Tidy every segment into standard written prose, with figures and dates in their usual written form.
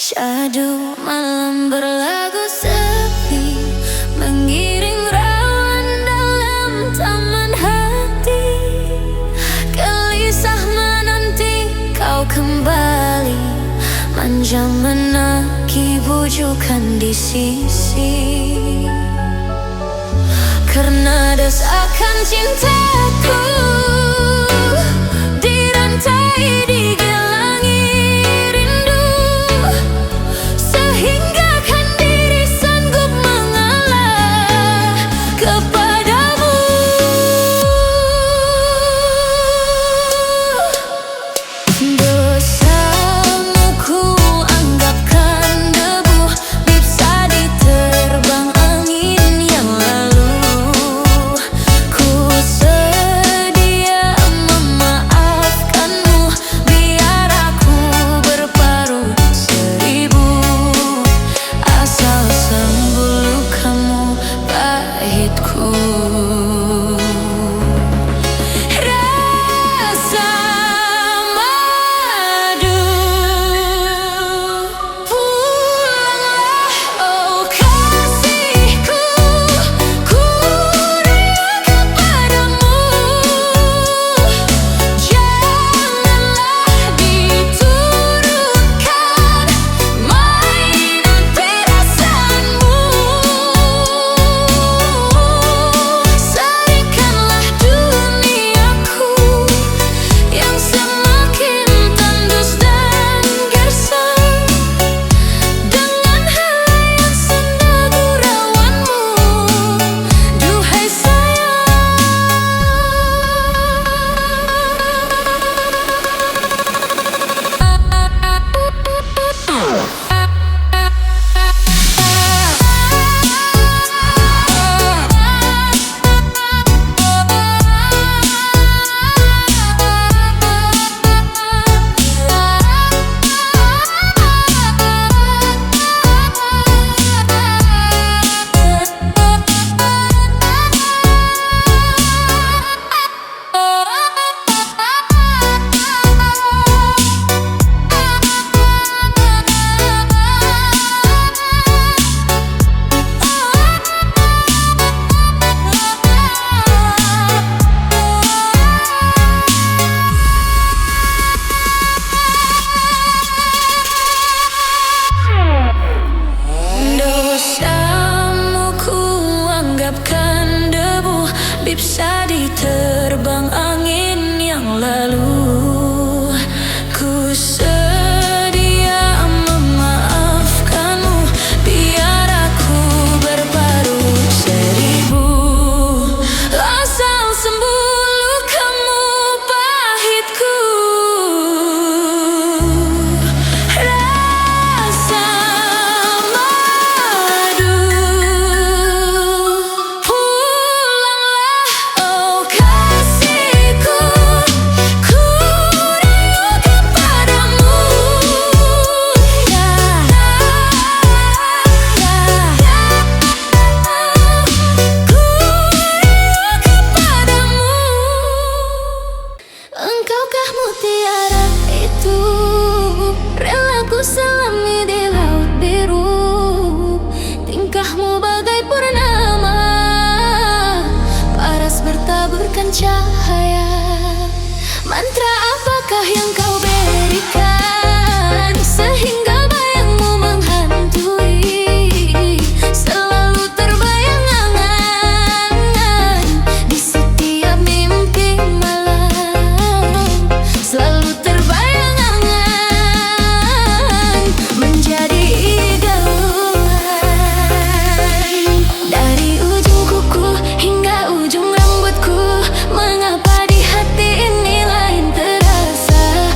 Syahdu malam berlagu sepi, mengiring rawan dalam taman hati. Gelisah menanti kau kembali, manja menagih bujukan di sisi. Karena desakan cintaku dirantai di gelangi rindu, sehingga kan diri sanggup mengalah kepadamu. Dosamu ku anggapkan debu, bisa diterbang angin yang lalu. Ku sedia memaafkanmu, biar aku berparuh seribu, asal sembuh lukamu pahitku. Rasa madu, pulanglah oh kasihku, ku rindu kepadamu. Janganlah diturunkan mainan perasaanmu. Sarikanlah duniaku yang semakin tandus dan gersang, dengan helaian senda gurauanmu, duhai dosamu ku anggapkan debu, bisa diterbang angin yang lalu. Ku sedia memaafkanmu, biar aku berparuh seribu, asal sembuh lukamu pahitku. Rasa madu, pulanglah oh kasihku, ku rindu kepadamu. Ku rindu kepadamu. Engkaukah mutiara itu, rela ku selami di laut biru. Tingkahmu bagai purnama, paras bertaburkan cahaya. Mantra apakah yang kau berikan, sehingga bayangmu menghantui, selalu terbayang angan di setiap mimpi malam, selalu terbayang angan menjadi idaman. Dari ujung kuku hingga ujung rambutku, mengapa di hati ini lain terasa?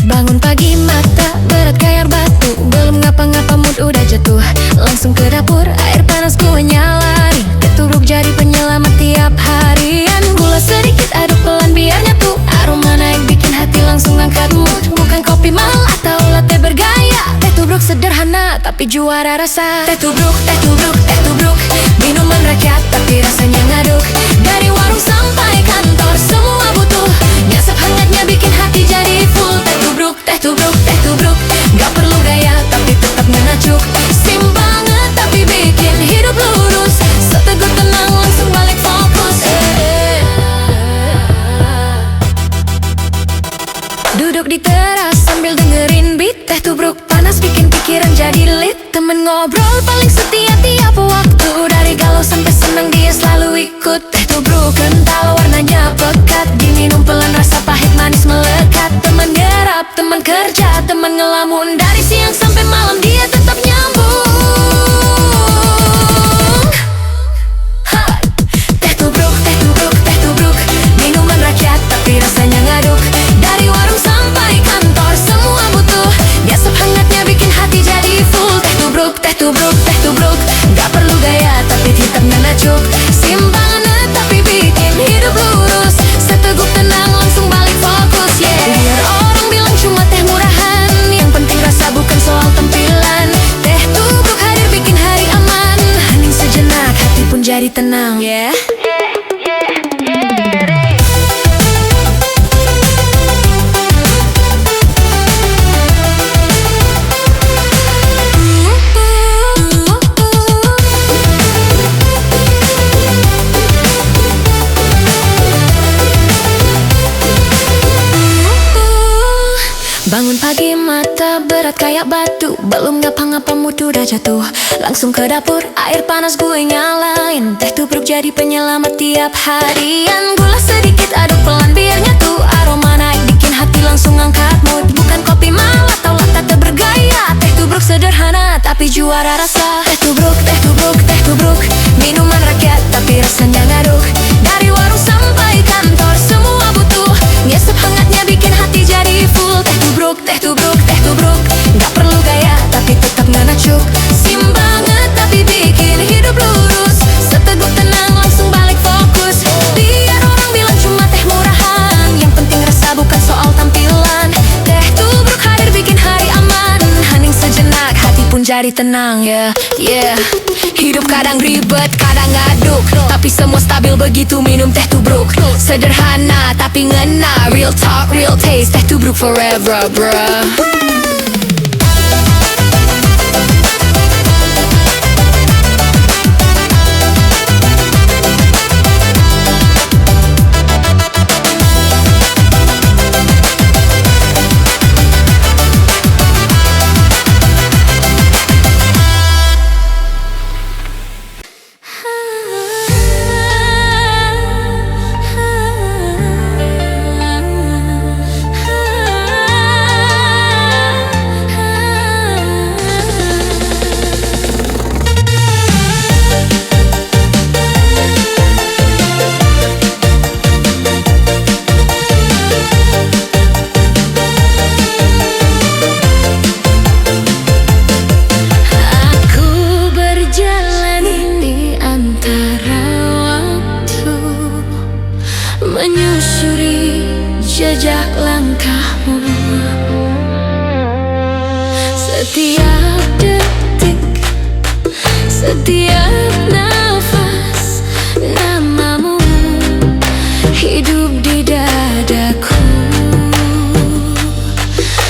Bangun pagi mata berat kayak batu, belum ngapa-ngapa mood udah jatuh. Langsung ke dapur, air panas gue nyalain, keturuk jadi penyelamat tiap harian. Gula sedikit aduk pelan biar nyatu, aroma naik bikin hati langsung angkat mood. Bukan kopi mahal atau latte bergaya, teh tubruk sederhana tapi juara rasa. Teh tubruk, teh tubruk, teh tubruk, minuman rakyat tapi rasanya ngaduk. Dari warung sampai kantor semua butuh, nyasap hangatnya bikin hati jadi full. Teh tubruk, teh tubruk, gak perlu gaya tapi tetap nganacuk. Sim banget tapi bikin hidup lurus, seteguh tenang langsung balik fokus. Duduk di teras sambil dengerin beat, teh tubruk panas bikin pikiran jadi lit. Temen ngobrol paling setia tiap waktu, dari galau sampai senang dia selalu ikut. Teh tubruk kental warnanya pekat, diminum pelan rasa pahit manis melekat. Teman gerap, teman kerja, teman ngelamun, dari siang sampai malam dia tetap nyambung. Teh tubruk, teh tubruk, teh tubruk, minuman rakyat tapi rasanya ngaduk. Dari warung sampai kantor semua butuh, nyasap hangatnya bikin hati jadi full. Teh tubruk, teh tubruk, teh tubruk, gak perlu gaya tapi tetap nganacuk. Simbangan tapi bikin hidup lurus, seteguh tenang langsung balik fokus. Biar orang bilang cuma teh murahan, yang penting rasa bukan soal tampilan. Teh tubruk hadir bikin hari aman, hening sejenak hati pun jadi tenang. Bangun pagi mata berat kayak batu, belum ngapa-ngapa mood udah jatuh. Langsung ke dapur, air panas gue nyalain, teh tubruk jadi penyelamat tiap harian. Gula sedikit aduk pelan biar nyatu, aroma naik bikin hati langsung angkat mood. Bukan kopi mahal atau latte bergaya, teh tubruk sederhana tapi juara rasa. Teh tubruk, teh tubruk, teh tubruk, minuman rakyat tapi rasanya ngaduk. Dari warung sampai kantor semua butuh, nyesep hangatnya bikin hati jadi full. Teh tubruk, teh tubruk, teh tubruk, gak perlu gaya tapi tetap nganacuk. Sim banget tapi bikin hidup lurus, seteguh tenang langsung balik fokus. Biar orang bilang cuma teh murahan, yang penting rasa bukan soal tampilan. Teh tubruk hadir bikin hari aman, hening sejenak hati pun jadi tenang. Hidup kadang ribet, kadang ngaduk, tapi semua stabil begitu minum teh tubruk. Sederhana tapi ngena, real talk, real taste, teh tubruk forever, bruh. Menyusuri jejak langkahmu, setiap detik, setiap nafas, namamu hidup di dadaku.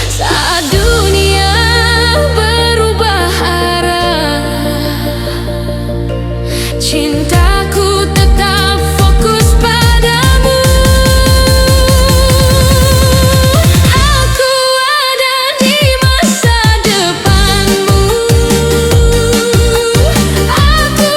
Saat dunia berubah arah, cintaku tetap fokus padamu. Aku ada di masa depanmu, aku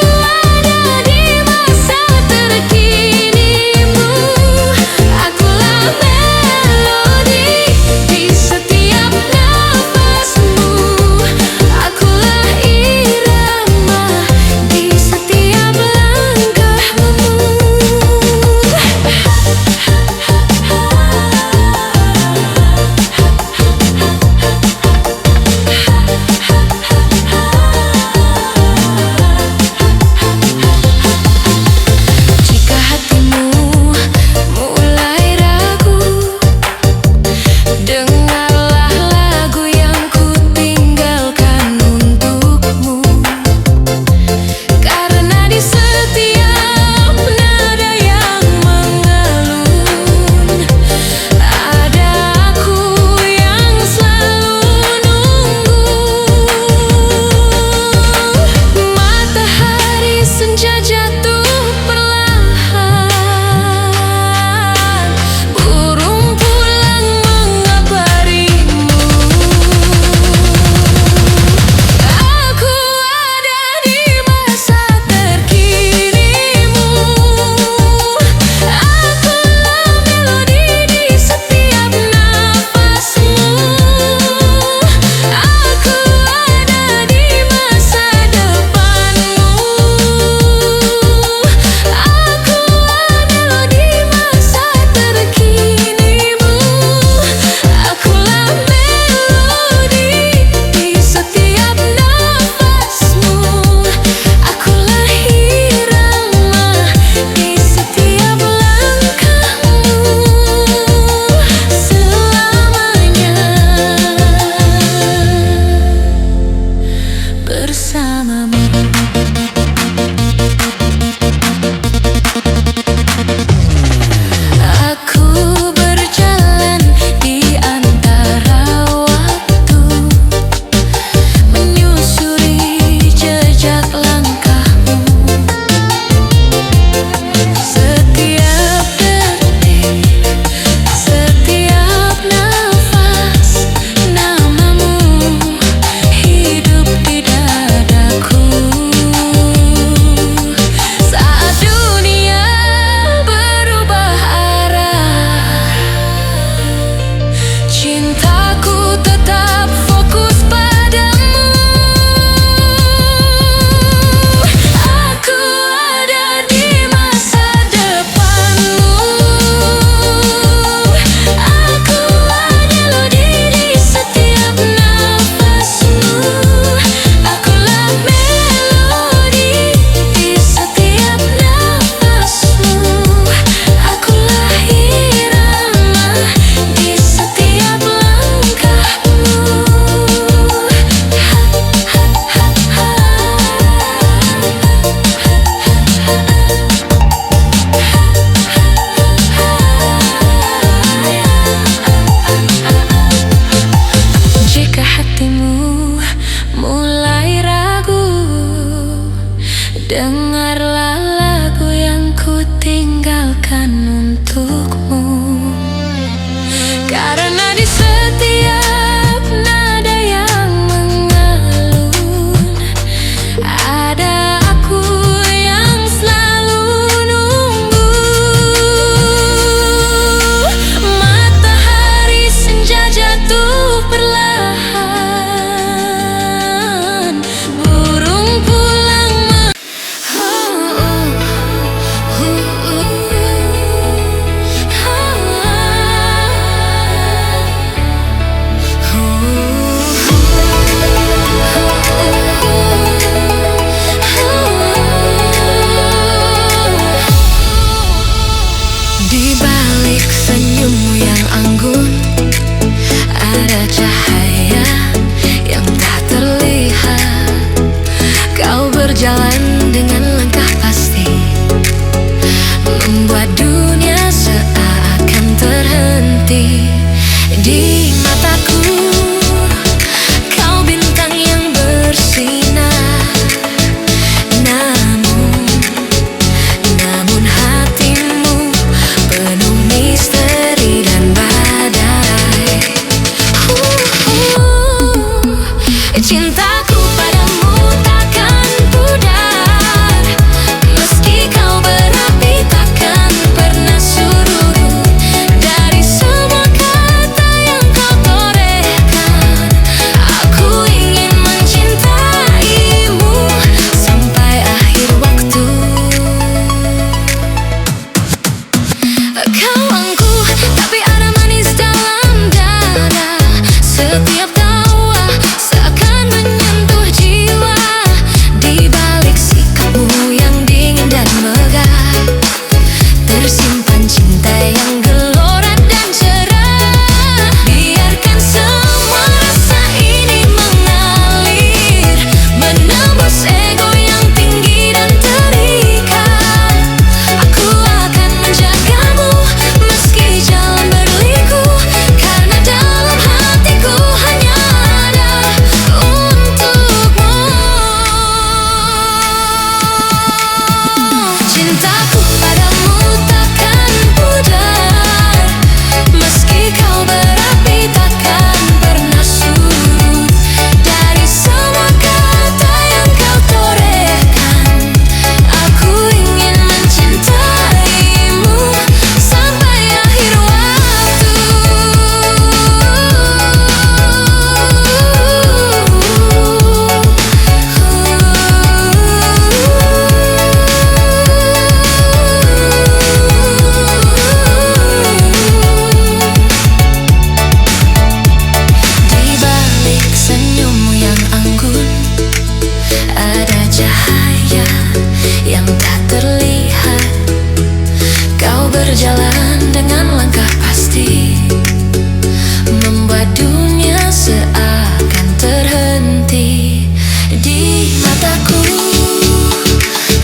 cintaku,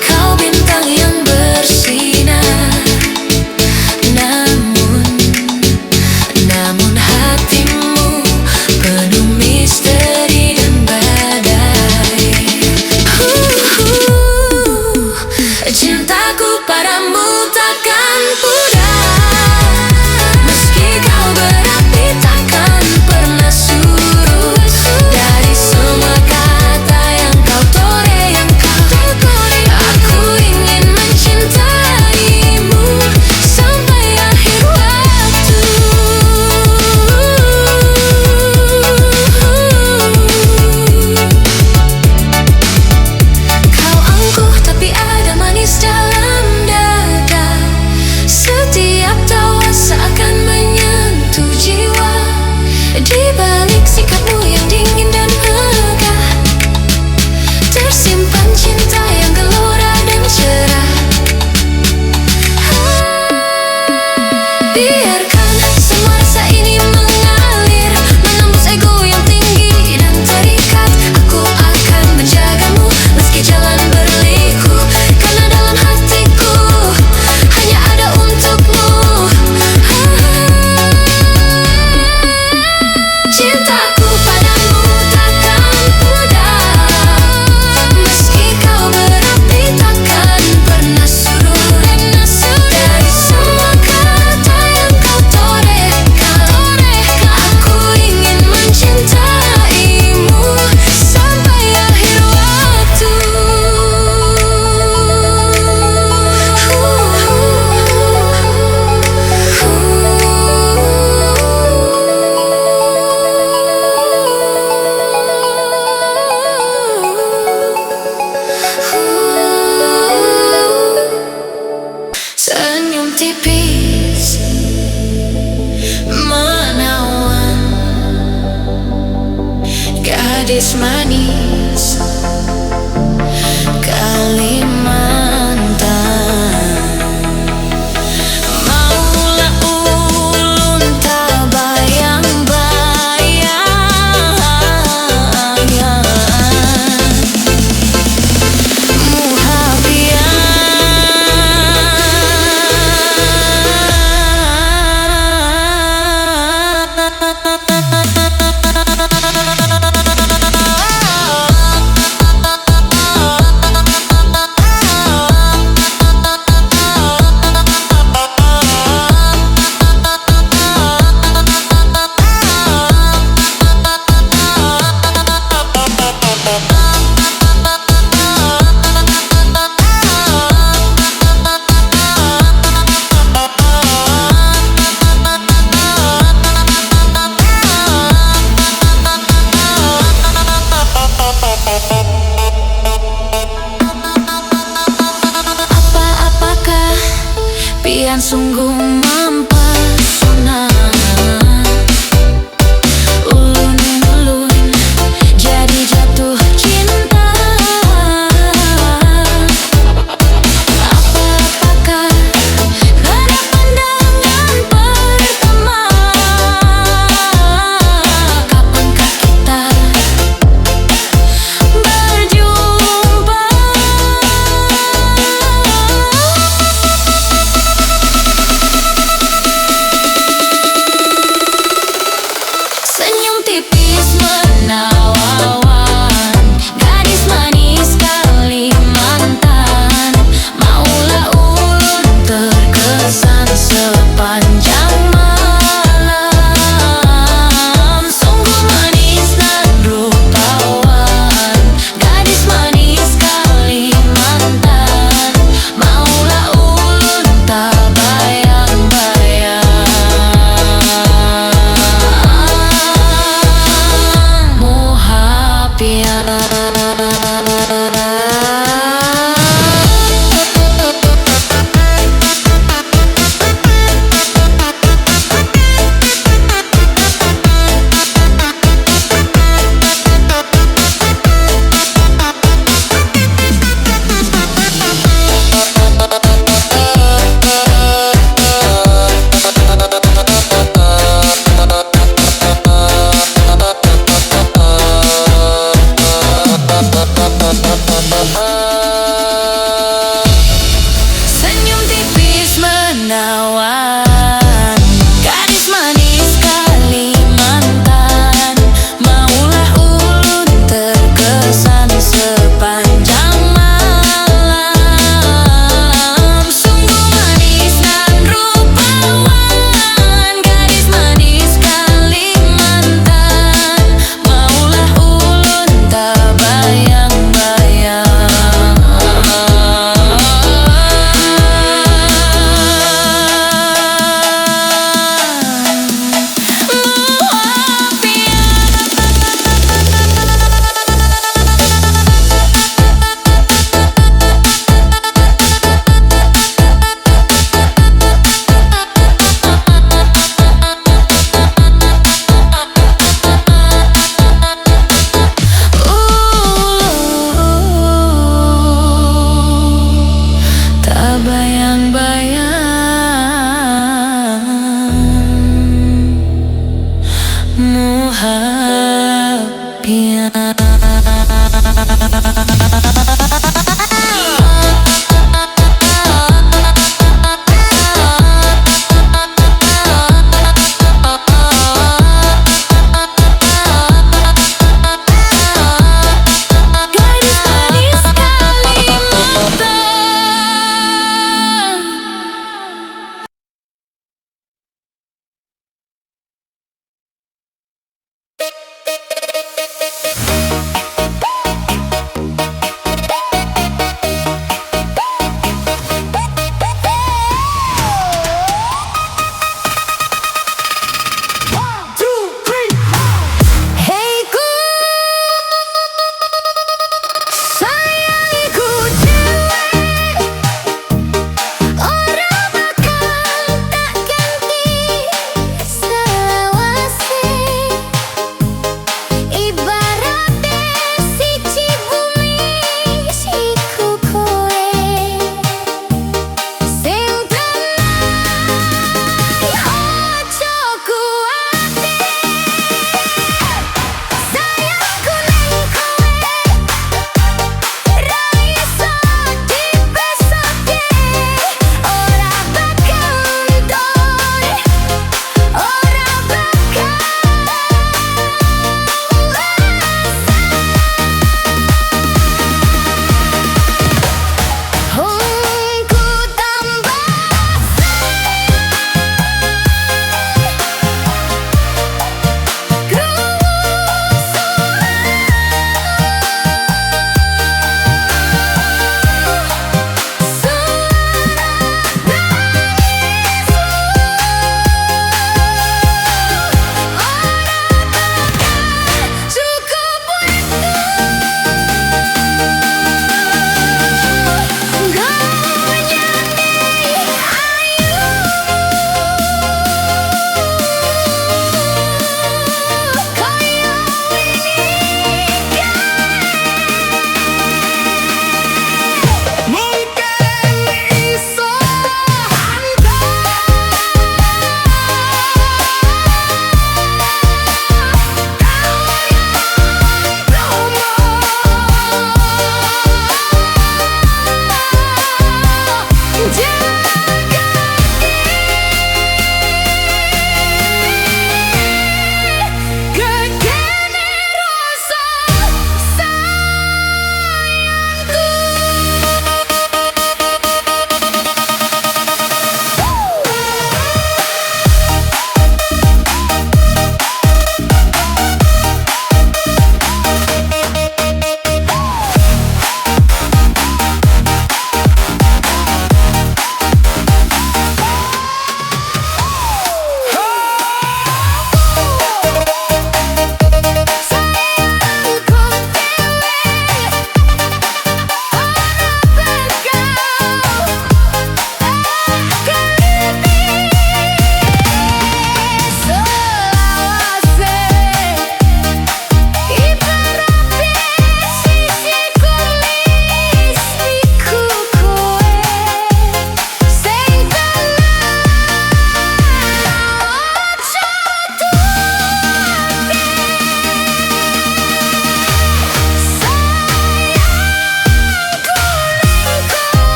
kau bintang yang bersinar. Namun hatimu penuh misteri dan badai. Cintaku padamu takkan pudar, meski kau berapi takkan pernah surut. Dari semua kata yang kau toreh, aku ingin mencintaimu sampai akhir waktu. Kau angkuh tapi ada manis dalam dada. Setiap tawa seakan menyentuh jiwa. Di balik sikapmu yang dingin dan megah, tersimpan cinta yang gelora dan cerah. Biarkan semua rasa ini mengalir, menembus ego yang tinggi dan terikat. Aku akan menjagamu meski jalan berliku, karena dalam hatiku hanya ada untukmu. Cintaku padamu takkan pudar, meski kau berapi takkan pernah surut. Dari semua kata yang kau torehkan, aku ingin mencintaimu sampai akhir waktu. Senyum tipis menawan, gadis manis Kalimantan. Maulah ulun tak bayang-bayang, muhabian.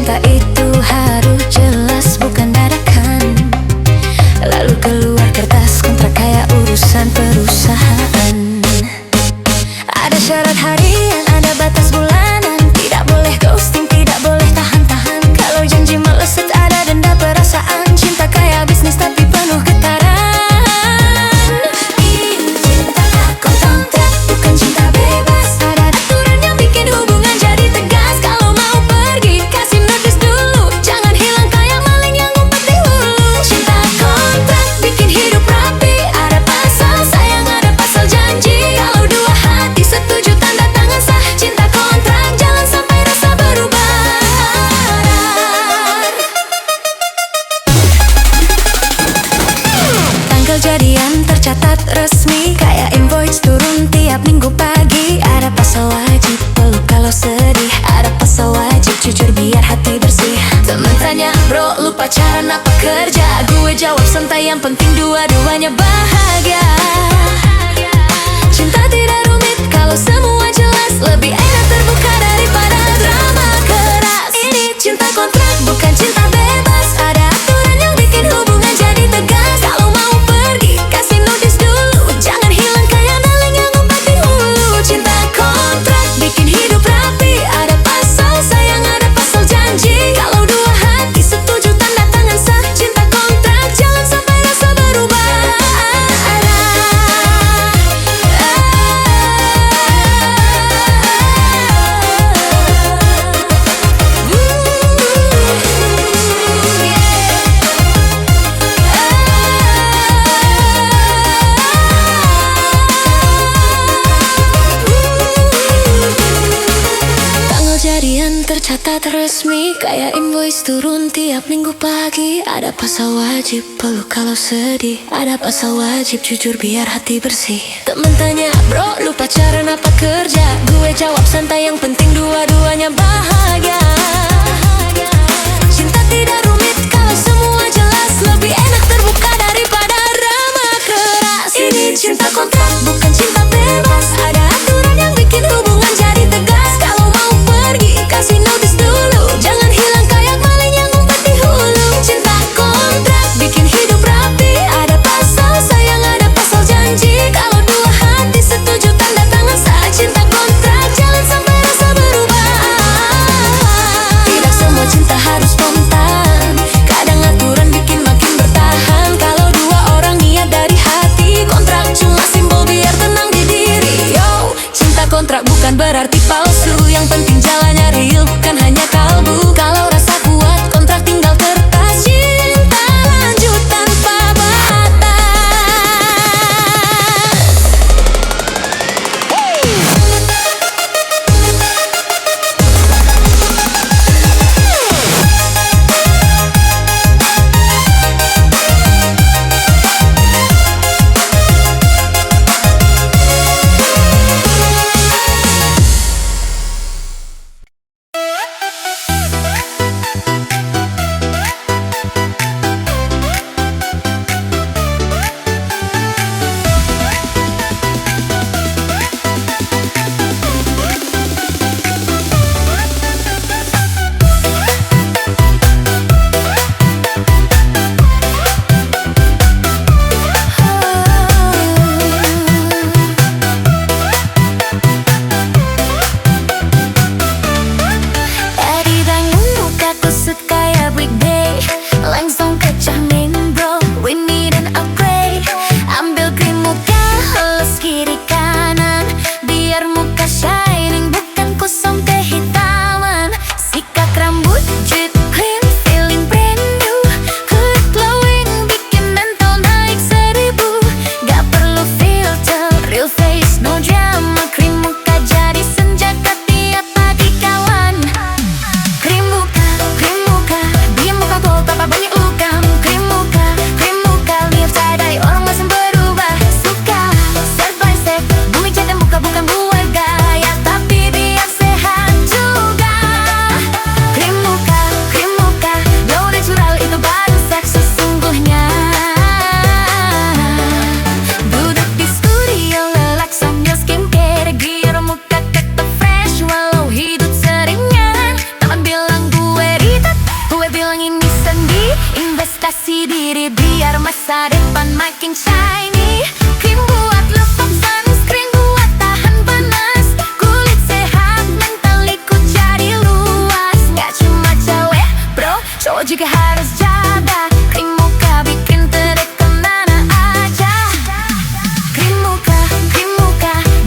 cinta itu harus jelas, bukan dadakan. Lalu keluar kertas kontrak kayak urusan perusahaan. Ada syarat harian, ada batas bulanan. Tidak boleh ghosting, tidak boleh tahan-tahan. Kalau janji meleset ada denda perasaan. Cinta kayak bisnis tapi penuh getaran. Ini cinta kontrak, bukan cinta bebas. Ada aturan yang bikin hubungan jadi tegas. Kalau mau pergi kasih notice dulu, jangan hilang kayak maling yang ngumpet di hulu. Cinta kontrak bikin hidup rapi. Ada pasal sayang, ada pasal janji. Kalau dua hati setuju tanda tangan sah. Cinta kontrak jalan sampai rasa berubah. Tanggal jadian tercatat resmi, kayak invoice turun tiap minggu pagi. Ada pasal wajib peluk kalau sedih. Ada pasal wajib jujur biar hati bersih. Temen tanya, bro lu pacaran apa kerja? Gue jawab santai, yang penting dua-duanya bahagia. Cinta tidak rumit kalau semua jelas. Lebih enak terbuka daripada drama keras. Ini cinta kontrak, bukan cinta bebas. Ada aturan yang bikin hubungan jadi tegas. Kalau mau pergi kasih notice dulu, jangan hilang kayak maling yang ngumpet di hulu. Cinta kontrak bikin hidup rapi. Ada pasal sayang, ada pasal janji. Kalau dua hati setuju tanda tangan sah. Cinta kontrak jalan sampai rasa berubah. Tanggal jadian tercatat resmi, kayak invoice turun tiap minggu pagi. Ada pasal wajib peluk kalau sedih. Ada pasal wajib jujur biar hati bersih. Temen tanya, bro lu pacaran apa kerja? Gue jawab santai, yang penting dua-duanya bahagia. Cinta tidak rumit kalau semua jelas. Lebih enak terbuka daripada drama keras. Ini cinta kontrak, bukan cinta bebas. Ada aturan yang bikin hubungan jadi tegas. Kalau mau pergi kasih notice dulu, jangan hilang kayak maling yang ngumpet di hulu. Cinta kontrak bikin hidup rapi. Ada pasal sayang, ada pasal janji. Kalau dua hati setuju tanda tangan sah. Cinta kontrak jalan sampai rasa berubah. Tidak semua cinta harus spontan. Kadang aturan bikin makin bertahan. Kalau dua orang niat dari hati, kontrak cuma simbol biar masa depan makin shiny. Krim buat lepas sunscreen buat tahan panas. Kulit sehat, mental ikut jadi luas. Gak cuma cewek bro, cowok juga harus jaga. Krim muka bikin terek kemana aja. Krim muka,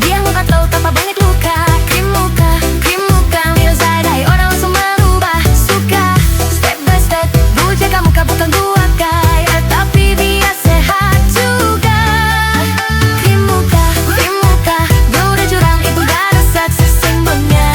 dia ngangkat lo tanpa banyak luka. Krim muka, Mio Zaidai orang langsung berubah. Suka, step by step, gue jaga muka bukan gua kaya, tapi biar sehat juga. Krim muka, gue udah curang itu gak ada saksi simbolnya.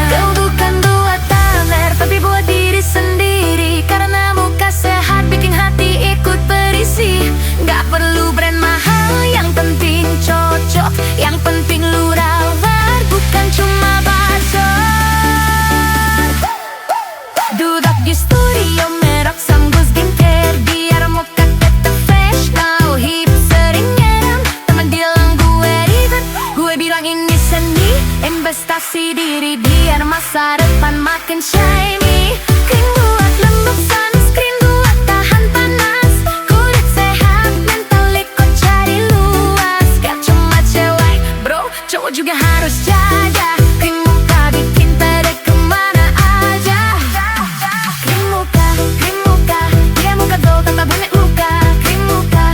Kau bukan buat pamer, tapi buat diri sendiri. Karena muka sehat bikin hati ikut berisi. Gak perlu brand mahal, yang penting cocok. Yang penting lu rawat, bukan cuma bacot. Duduk di studio merek Samgo Skincare, biar muka tetap fresh. Now hip sering nyerang, temen bilang gue ribet, gue bilang ini seni. Investasi diri biar masa depan makin shiny. Krim buat lembab sunscreen buat tahan panas. Kulit sehat, mental ikut jadi luas. Gak cuma cewek bro, cowok juga harus jaga. Krim muka bikin terek kemana aja. Krim muka, dia muka glow tanpa banyak luka. Krim muka,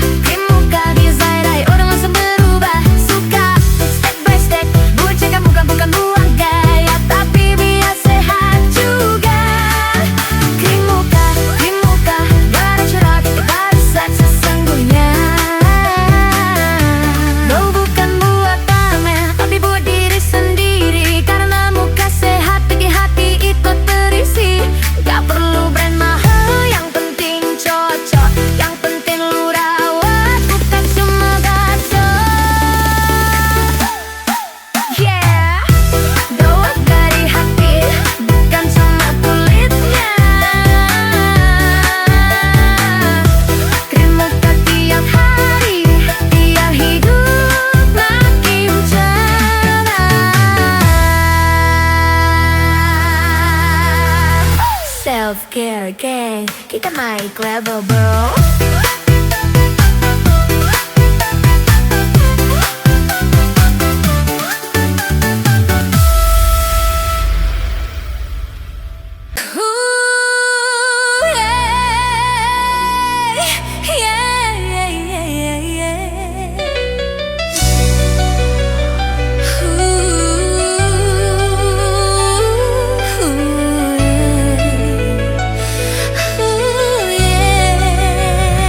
Mio Zaidai orang langsung berubah. Suka, step by step, gue jaga muka bukan buang gaya, tapi biar sehat juga. Krim muka, gak ada curhat, barisan sesungguhnya. Lo bukan buat pamer, tapi buat diri sendiri. Karena muka sehat bikin hati ikut berisi. Gak perlu brand mahal, yang penting cocok. Yang penting lu rawat, bukan cuma bacot. Yeah, doa dari hati, bukan cuma kulitnya. Krim muka tiap hari, biar hidup makin cerah. Self-care gang, kita naik level bro. Ooh, yeah. Ooh, yeah.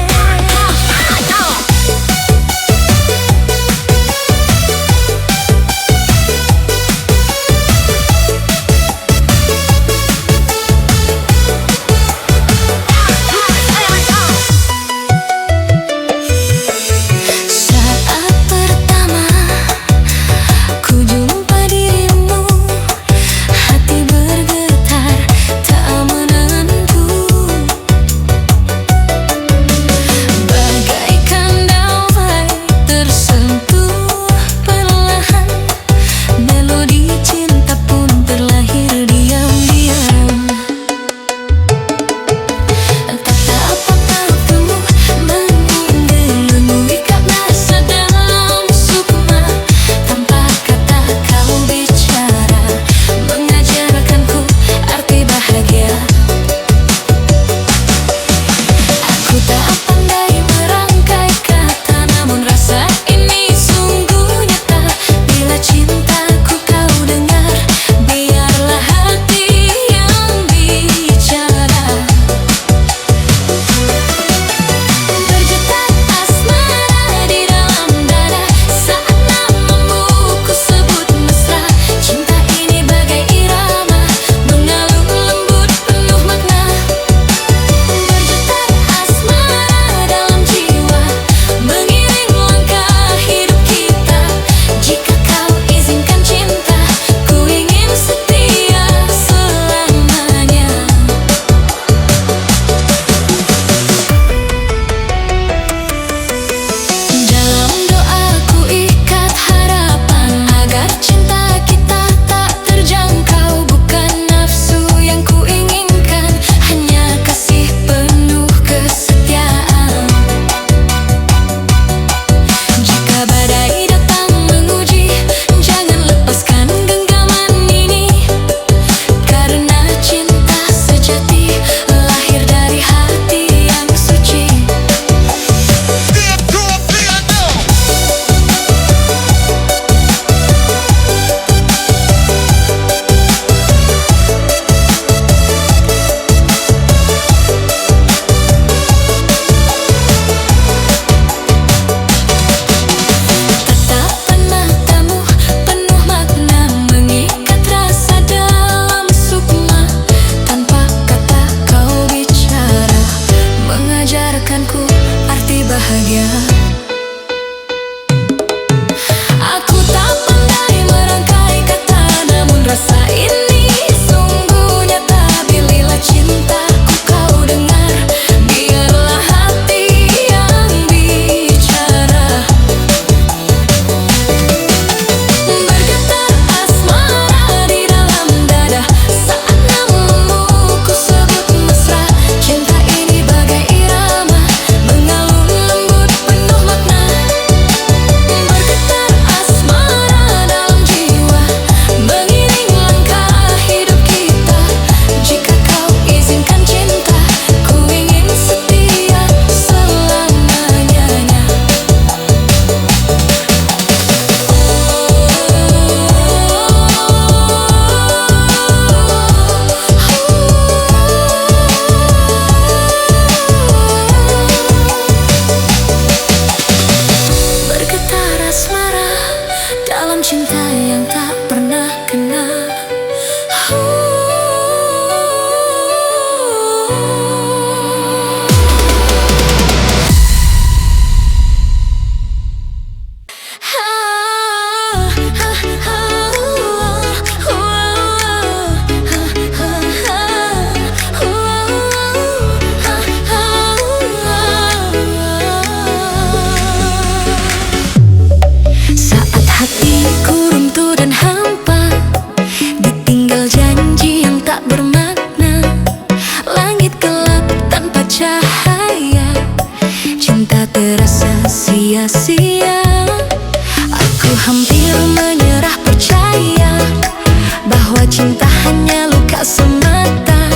cinta hanya luka semata,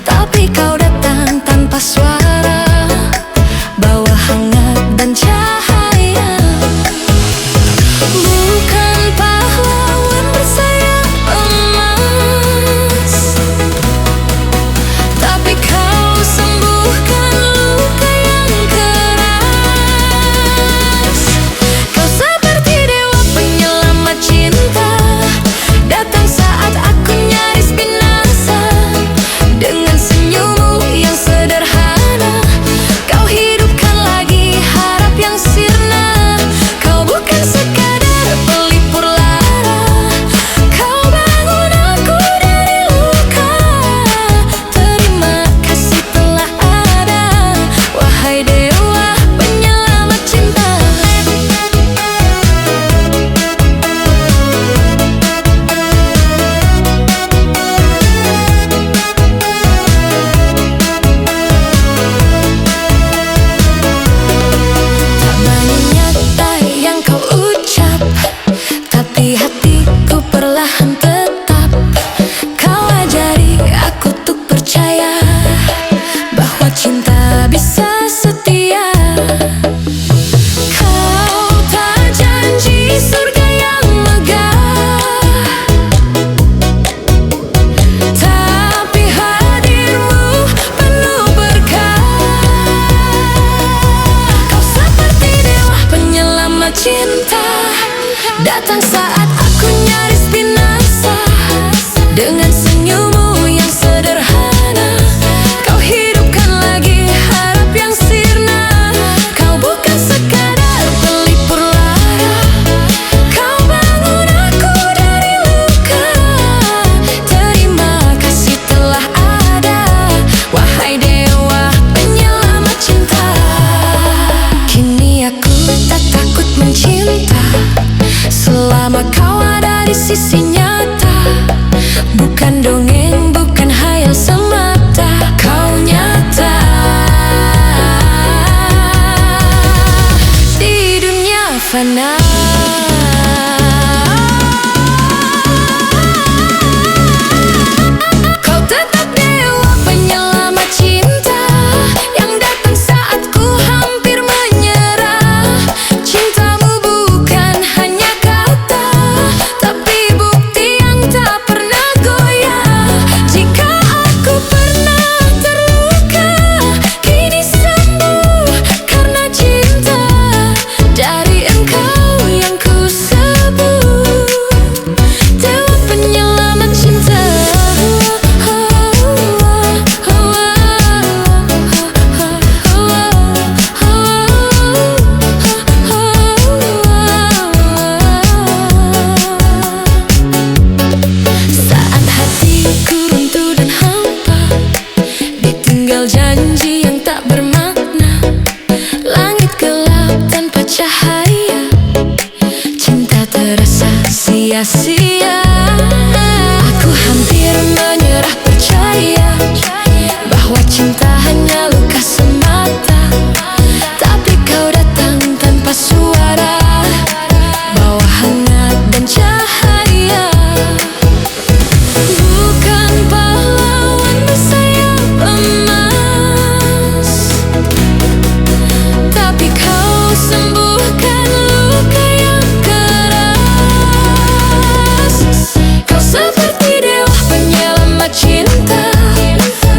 tapi kau datang tanpa suara, bawa hangat dan cahaya. Bukan pahlawan bersayap emas, tapi kau sembuhkan luka yang keras. Kau seperti dewa penyelamat cinta, datang saat aku nyaris binasa. Dengan senyummu yang sederhana, kau hidupkan lagi harap yang sirna. Kau bukan sekadar pelipur lara, kau bangun aku dari luka. Terima kasih telah ada, wahai dewa penyelamat cinta. Tak banyak nyata yang kau ucap, tapi hatiku perlahan tetap. Kau ajari aku untuk percaya bahwa cinta bisa setia. Kau tak janji surga yang megah, tapi hadirmu penuh berkah. Kau seperti dewa penyelamat cinta, datang saat aku nyaris binasa. Dengan senyummu yang sederhana, kau hidupkan lagi harap yang sirna. Kau bukan sekadar pelipur lara, kau bangun aku dari luka. Terima kasih telah ada, wahai dewa penyelamat cinta. Kini aku tak takut mencinta, selama kau ada di sisi nyata. Bukan dongeng, bukan hayal semata, kau nyata di dunia fana. Kau tetap dewa penyelamat cinta, yang datang saat ku hampir menyerah. Cintamu bukan hanya kata, tapi bukti yang tak pernah goyah. Jika aku pernah terluka, kini sembuh karena cinta. Dari engkau yang ku sebut dewa penyelamat cinta. Saat hatiku runtuh dan hampa, ditinggal janji yang tak bermakna. Langit gelap tanpa cahaya, cinta terasa sia-sia. Aku hampir menyerah percaya bahwa cinta hanya luka semata, tapi kau datang tanpa suara, bawa hangat dan cahaya. Bukan pahlawan bersayap emas, tapi kau sembuhkan luka yang keras. Kau seperti dewa penyelamat cinta,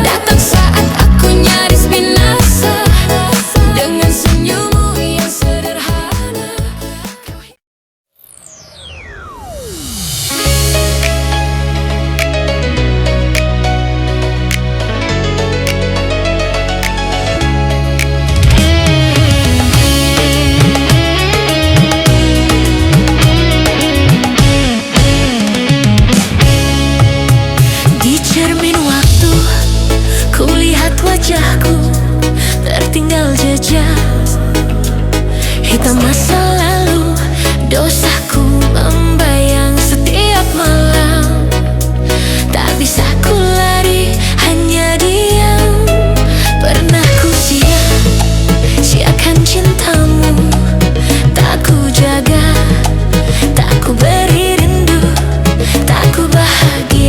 datang saat aku nyaris binasa. Dengan senyummu yang sederhana, di cermin waktu kulihat wajahku, tertinggal jejak hitam masa lalu. Dosaku membayang setiap malam, tak bisa ku lari, hanya diam. Pernah ku sia-siakan cintamu, tak ku jaga, tak ku beri rindu, tak ku bahagia.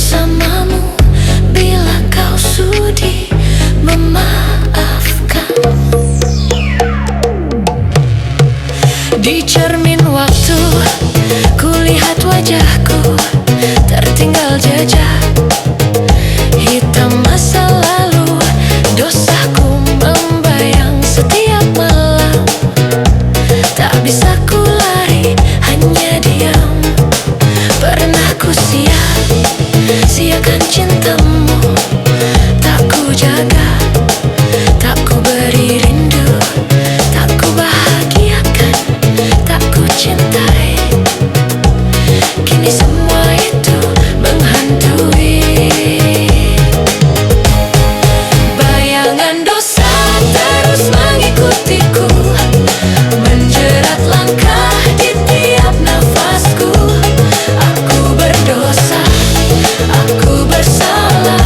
bersamamu bila kau sudi memaafkan. Di cermin waktu kulihat wajahku, tertinggal jejak hitam masa lalu. Dosaku membayang setiap malam, tak bisa ku lari, hanya diam. Pernah ku sia-siakan cintamu, tak ku jaga, tak ku beri rindu, tak ku bahagiakan, tak ku cintai. Kini semua itu menghantui. Bayangan dosa terus mengikutiku, menjerat langkah di tiap nafasku. Aku berdosa, aku bersalah,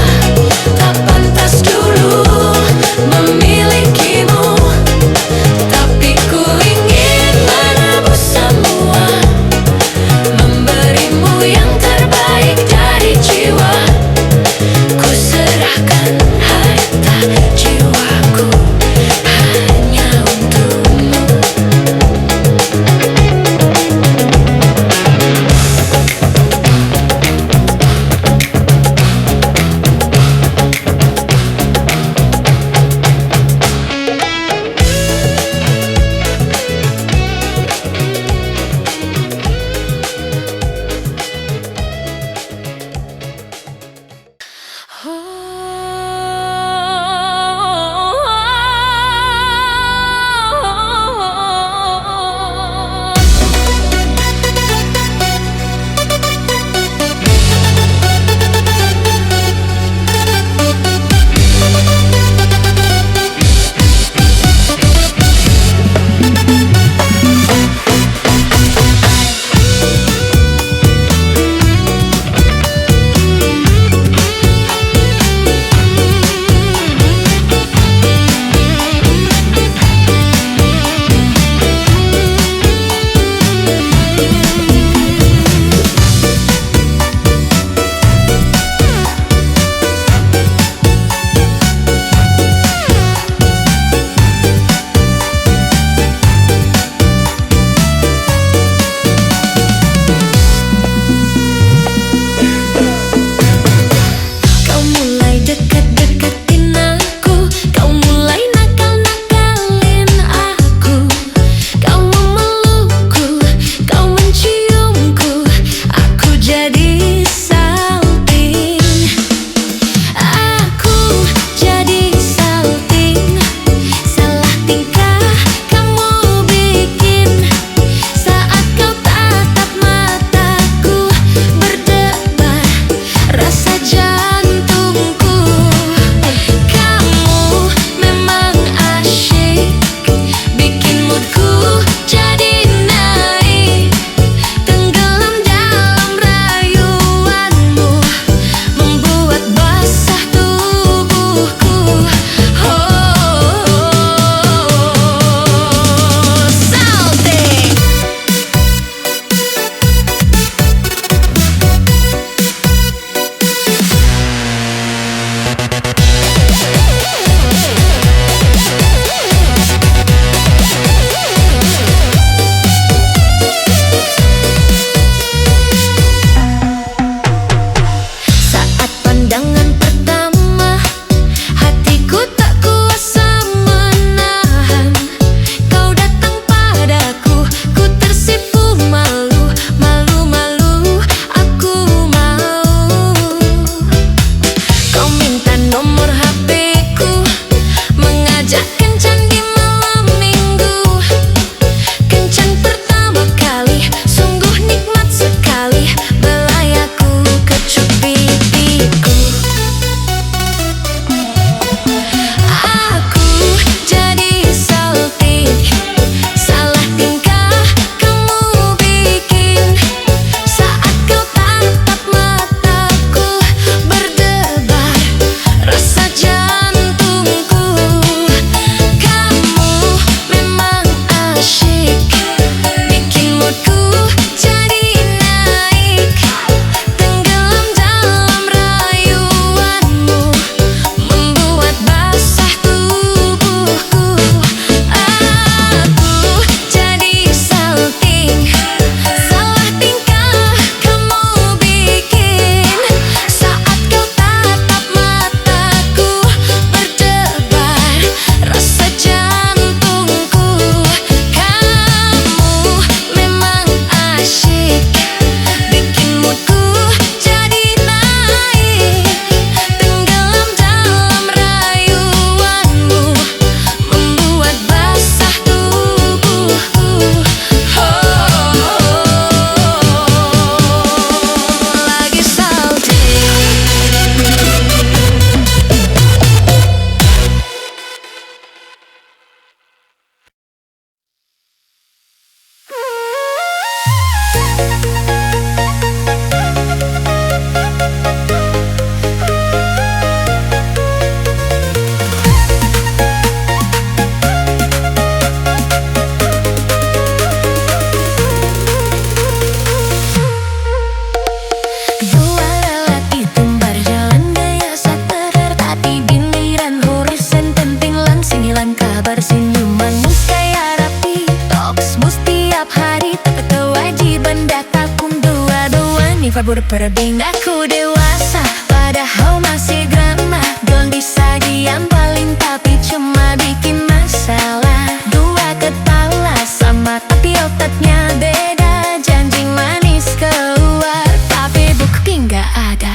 kabur pergi. Aku dewasa padahal masih drama. Belum bisa diam paling tapi cuma bikin masalah. Dua kepala sama tapi otaknya beda. Janji manis keluar tapi bukti nggak ada.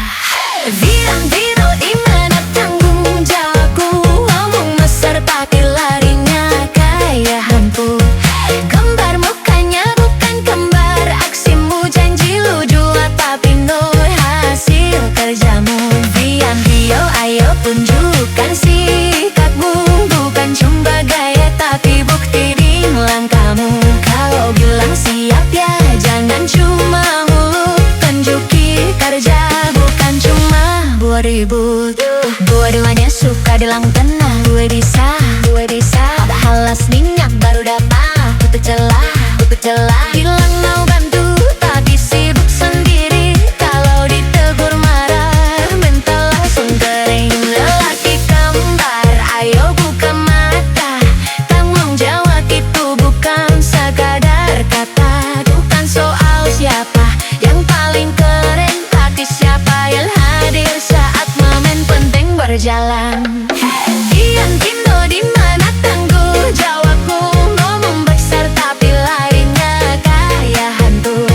Bilang Vino dimana tanggung jawabku. Ngomong besar tapi larinya kayak hantu. Kembar mukanya bukan kembar. Aksimu janji lu dua tapi no hasil kerjamu. Vian Vio ayo tunjukkan sikapmu. Bukan cuma gaya tapi bukti di langkahmu. Kalau bilang siap ya jangan cuma mulut. Tunjukin kerja bukan cuma buat ribut. Dua-duanya suka bilang tenang. Gue bisa padahal aslinya baru dapat. Tutup celah bilang mau bantu tapi sibuk sendiri. Kalau ditegur marah mental langsung kering. Lelaki kembar ayo buka mata. Tanggung jawab itu bukan sekadar kata. Bukan soal siapa yang paling keren tapi siapa yang hadir saat momen penting berjalan. Ian Kindo dimana tanggung jawabku. Ngomong besar tapi larinya kayak hantu.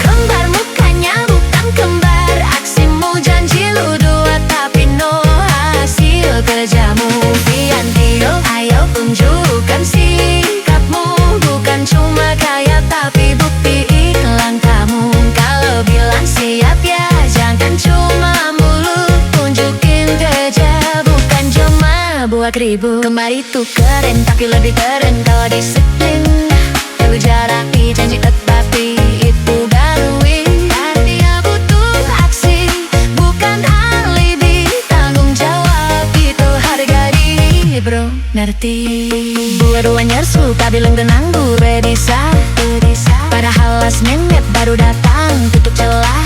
Kembar mukanya bukan kembar. Aksimu janji lu dua tapi no hasil kerjamu. Ian Kindo ayo tunjukkan sikapmu. Bukan cuma kaya tapi buktiin langkahmu. Kalau bilang siap ya jangan cuma mulut. Tunjukin kerja bukan cuma buat ribut. Kembar itu keren tapi lebih keren kalau disiplin. Kerja rapi janji tetapi itu baru win. Artinya butuh aksi bukan alibi. Tanggung jawab itu harga diri bro, ngerti? Dua-duanya suka bilang tenang. Gue bisa padahal last minute baru datang. Tutup celah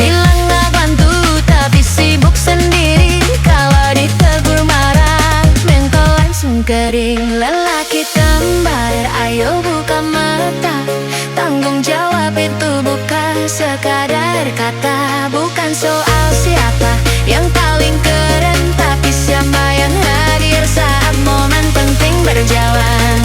bilang gak bantu tapi sibuk sendiri. Kalau ditegur marah mental langsung kering. Lelaki kembar ayo buka mata. Tanggung jawab itu bukan sekadar kata. Bukan soal siapa yang paling keren tapi siapa yang hadir saat momen penting berjalan.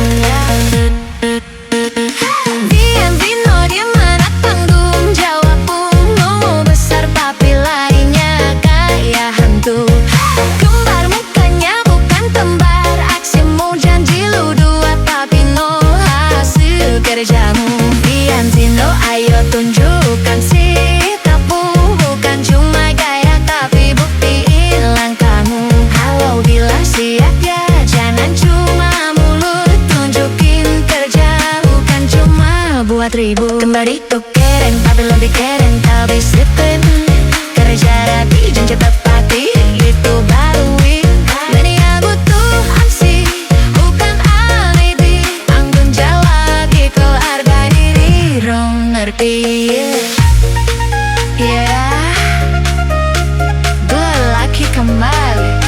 Diam Vino dimana tanggung jawabmu. Ngomong besar tapi larinya kayak hantu. Kembar mukanya bukan kembar. Aksimu janji lu dua tapi no hasil kerjamu. Diam Vino ayo tunjukkan sikapmu. Bukan cuma gaya tapi buktiin langkahmu. Kalau bilang siap ya jangan cuma mulut. Tunjukin kerja bukan cuma buat ribut. Kembar itu keren tapi lebih keren kalau disiplin. Kerja rapi janji tepati itu baru win. Dunia butuh aksi bukan alibi. Tanggung jawab itu harga diri rom, ngerti? Gue laki kembali.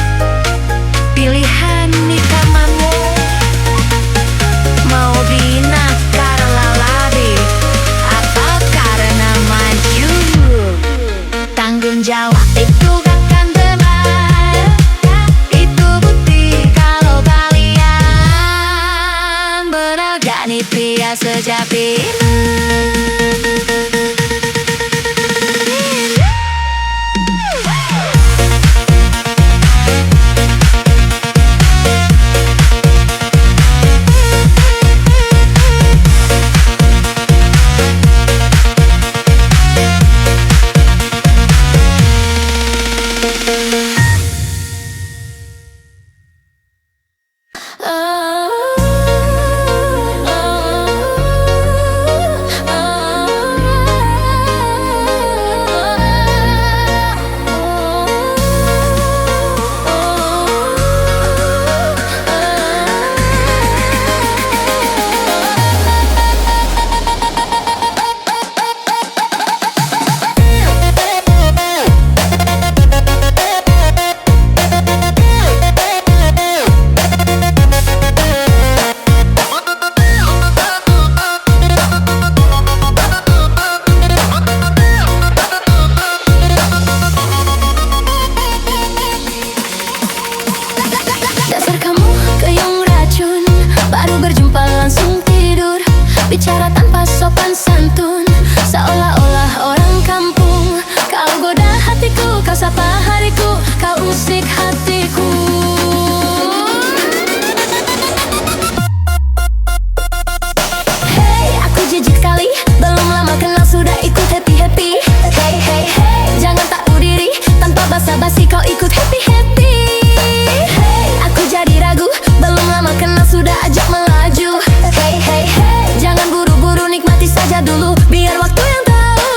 Pilihan nikamamu. Mau bina karena lari atau karena maju. Tanggung jawab itu akan benar. Itu bukti kalau kalian berani pria sejati. basa-basi kau ikut happy-happy. Hey, aku jadi ragu, belum lama kenal sudah ajak melaju. Hey, hey, hey, jangan buru-buru, nikmati saja dulu, biar waktu yang tahu.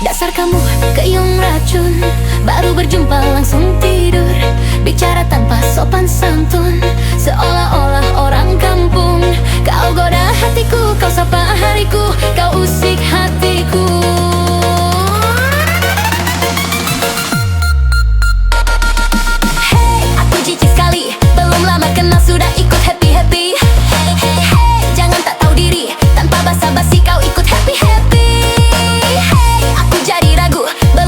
Dasar kamu keiung racun, baru berjumpa langsung tidur, bicara tanpa sopan santun, seolah-olah orang kampung. Kau goda hatiku, kau sapa hariku, kau usik hatiku. Hey, aku jijik sekali, belum lama kenal sudah ikut happy-happy. Hey, hey, hey, jangan tak tahu diri, tanpa basa-basi kau ikut happy-happy.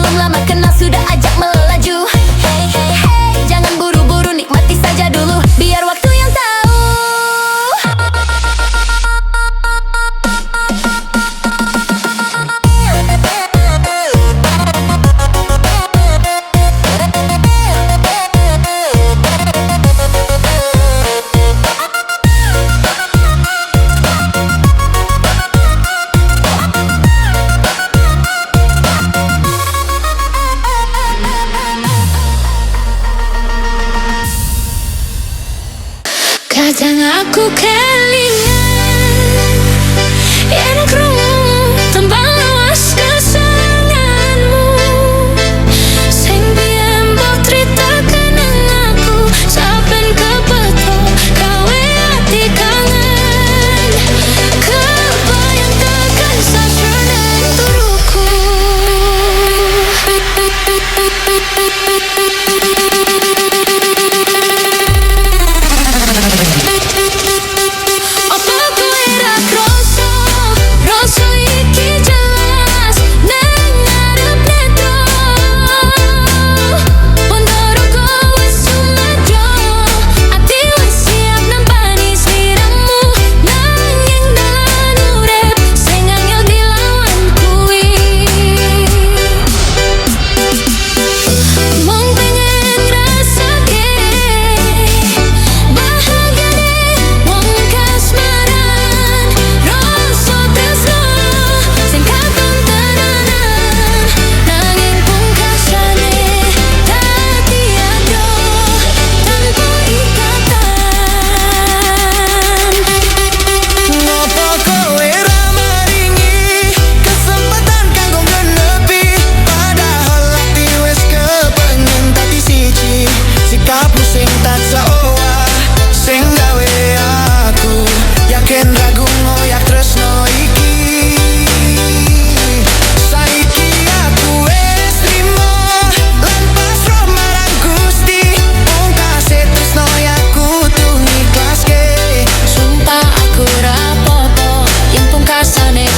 Lama kenal sudah ajak melaju. Hey, hey, hey, jangan buru-buru, nikmati saja dulu, biar waktu yang tahu. Kadang aku kelingan yen krungu tembang lawas kesenanganmu, sing biyen mbok critaken nang aku, saben kebeto gawe ati kangen, kebayang tekan sajroning turuku.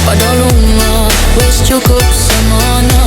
Padha lunga wis cukup semono.